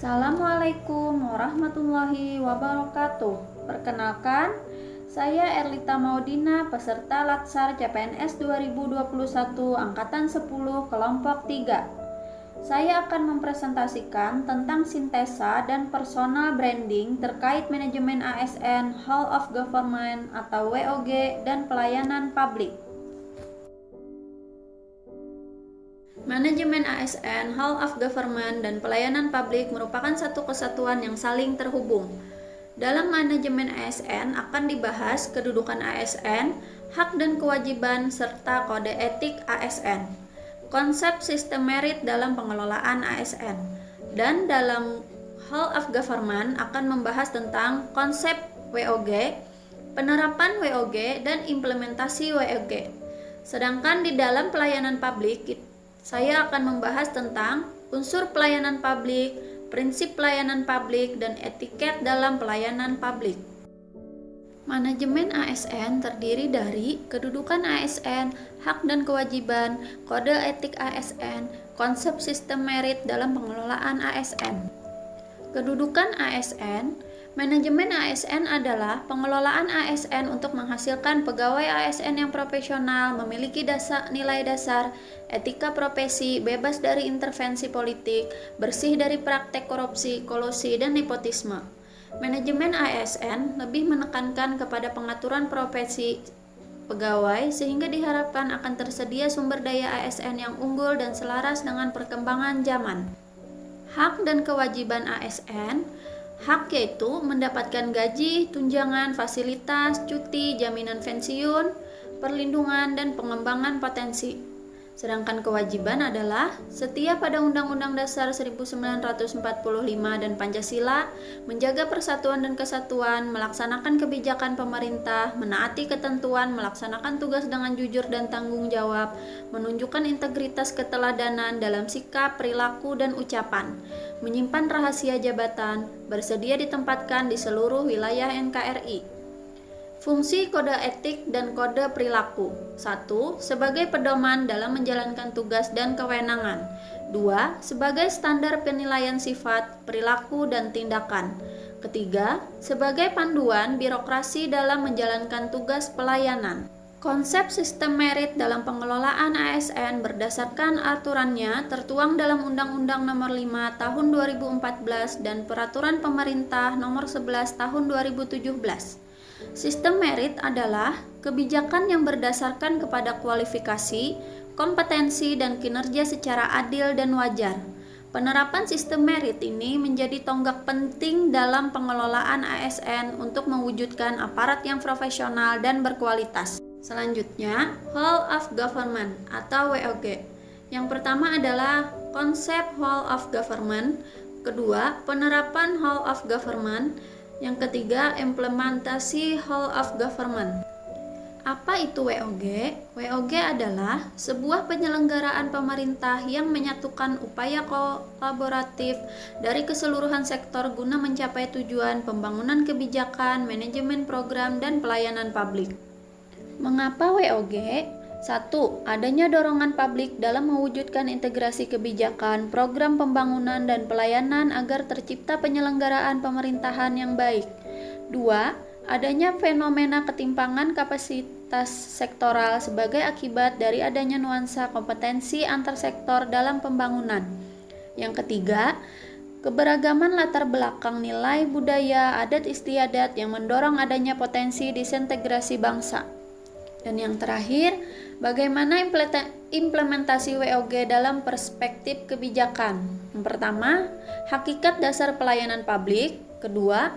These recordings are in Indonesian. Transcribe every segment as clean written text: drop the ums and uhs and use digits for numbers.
Assalamualaikum warahmatullahi wabarakatuh. Perkenalkan, saya Erlita Maudina, peserta Latsar CPNS 2021 Angkatan 10 Kelompok 3. Saya akan mempresentasikan tentang sintesa dan personal branding terkait manajemen ASN, Hall of Government atau WOG, dan pelayanan publik. Manajemen ASN, Hall of Government, dan pelayanan publik merupakan satu kesatuan yang saling terhubung. Dalam manajemen ASN akan dibahas kedudukan ASN, hak dan kewajiban, serta kode etik ASN, konsep sistem merit dalam pengelolaan ASN, dan dalam Hall of Government akan membahas tentang konsep WOG, penerapan WOG, dan implementasi WOG. Sedangkan di dalam pelayanan publik, saya akan membahas tentang unsur pelayanan publik, prinsip pelayanan publik, dan etiket dalam pelayanan publik. Manajemen ASN terdiri dari kedudukan ASN, hak dan kewajiban, kode etik ASN, konsep sistem merit dalam pengelolaan ASN. Kedudukan ASN, manajemen ASN adalah pengelolaan ASN untuk menghasilkan pegawai ASN yang profesional, memiliki nilai dasar, etika profesi, bebas dari intervensi politik, bersih dari praktek korupsi, kolusi, dan nepotisme. Manajemen ASN lebih menekankan kepada pengaturan profesi pegawai sehingga diharapkan akan tersedia sumber daya ASN yang unggul dan selaras dengan perkembangan zaman. Hak dan kewajiban ASN. Hak yaitu mendapatkan gaji, tunjangan, fasilitas, cuti, jaminan pensiun, perlindungan, dan pengembangan potensi. Sedangkan kewajiban adalah setia pada Undang-Undang Dasar 1945 dan Pancasila, menjaga persatuan dan kesatuan, melaksanakan kebijakan pemerintah, menaati ketentuan, melaksanakan tugas dengan jujur dan tanggung jawab, menunjukkan integritas keteladanan dalam sikap, perilaku, dan ucapan, menyimpan rahasia jabatan, bersedia ditempatkan di seluruh wilayah NKRI. Fungsi kode etik dan kode perilaku. 1. Sebagai pedoman dalam menjalankan tugas dan kewenangan. 2. Sebagai standar penilaian sifat, perilaku, dan tindakan. Ketiga, sebagai panduan birokrasi dalam menjalankan tugas pelayanan. Konsep sistem merit dalam pengelolaan ASN berdasarkan aturannya tertuang dalam Undang-Undang Nomor 5 Tahun 2014 dan Peraturan Pemerintah Nomor 11 Tahun 2017. Sistem merit adalah kebijakan yang berdasarkan kepada kualifikasi, kompetensi, dan kinerja secara adil dan wajar. Penerapan sistem merit ini menjadi tonggak penting dalam pengelolaan ASN untuk mewujudkan aparat yang profesional dan berkualitas. Selanjutnya, Hall of Government atau WOG. Yang pertama adalah konsep Hall of Government, kedua, penerapan Hall of Government, yang ketiga, implementasi Hall of Government. Apa itu WOG? WOG adalah sebuah penyelenggaraan pemerintah yang menyatukan upaya kolaboratif dari keseluruhan sektor guna mencapai tujuan pembangunan kebijakan, manajemen program, dan pelayanan publik. Mengapa WOG? 1. Adanya dorongan publik dalam mewujudkan integrasi kebijakan, program pembangunan, dan pelayanan agar tercipta penyelenggaraan pemerintahan yang baik. 2. Adanya fenomena ketimpangan kapasitas sektoral sebagai akibat dari adanya nuansa kompetensi antar sektor dalam pembangunan. Yang ketiga, keberagaman latar belakang nilai budaya, adat istiadat yang mendorong adanya potensi disintegrasi bangsa. Dan yang terakhir, bagaimana implementasi WOG dalam perspektif kebijakan? Yang pertama, hakikat dasar pelayanan publik. Kedua,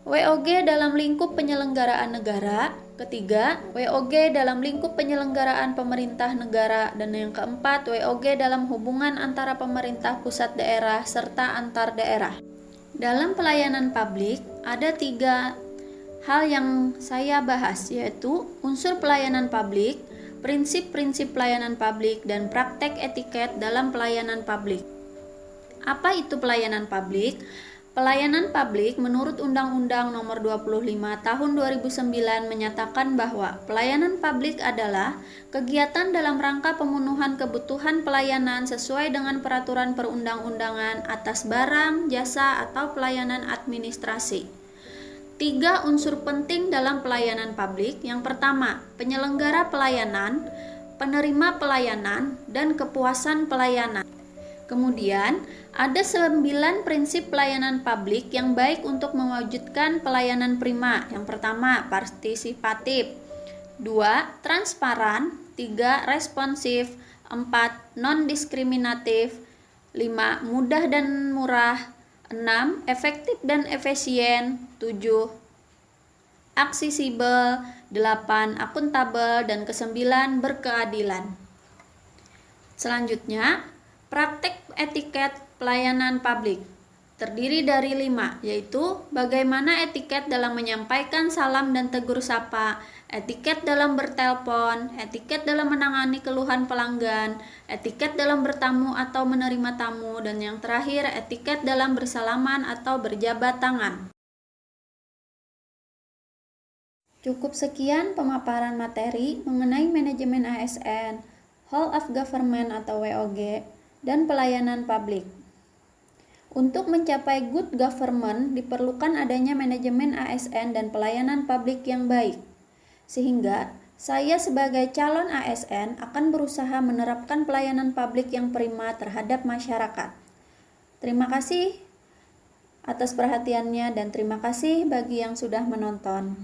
WOG dalam lingkup penyelenggaraan negara. Ketiga, WOG dalam lingkup penyelenggaraan pemerintah negara. Dan yang keempat, WOG dalam hubungan antara pemerintah pusat daerah serta antar daerah. Dalam pelayanan publik, ada 3 hal yang saya bahas, yaitu unsur pelayanan publik, prinsip-prinsip pelayanan publik, dan praktek etiket dalam pelayanan publik. Apa itu pelayanan publik? Pelayanan publik menurut Undang-Undang Nomor 25 Tahun 2009 menyatakan bahwa pelayanan publik adalah kegiatan dalam rangka pemenuhan kebutuhan pelayanan sesuai dengan peraturan perundang-undangan atas barang, jasa, atau pelayanan administrasi. 3 unsur penting dalam pelayanan publik. Yang pertama, penyelenggara pelayanan, penerima pelayanan, dan kepuasan pelayanan. Kemudian, ada 9 prinsip pelayanan publik yang baik untuk mewujudkan pelayanan prima. Yang pertama, partisipatif. 2, transparan. 3, responsif. 4, non-diskriminatif. 5, mudah dan murah. 6, efektif dan efisien. 7, aksesibel. 8, akuntabel. Dan ke-9, berkeadilan. Selanjutnya, praktek etiket pelayanan publik terdiri dari 5, yaitu bagaimana etiket dalam menyampaikan salam dan tegur sapa, etiket dalam bertelepon, etiket dalam menangani keluhan pelanggan, etiket dalam bertamu atau menerima tamu, dan yang terakhir, etiket dalam bersalaman atau berjabat tangan. Cukup sekian pemaparan materi mengenai manajemen ASN, Whole of Government atau WOG, dan pelayanan publik. Untuk mencapai good government diperlukan adanya manajemen ASN dan pelayanan publik yang baik. Sehingga saya sebagai calon ASN akan berusaha menerapkan pelayanan publik yang prima terhadap masyarakat. Terima kasih atas perhatiannya dan terima kasih bagi yang sudah menonton.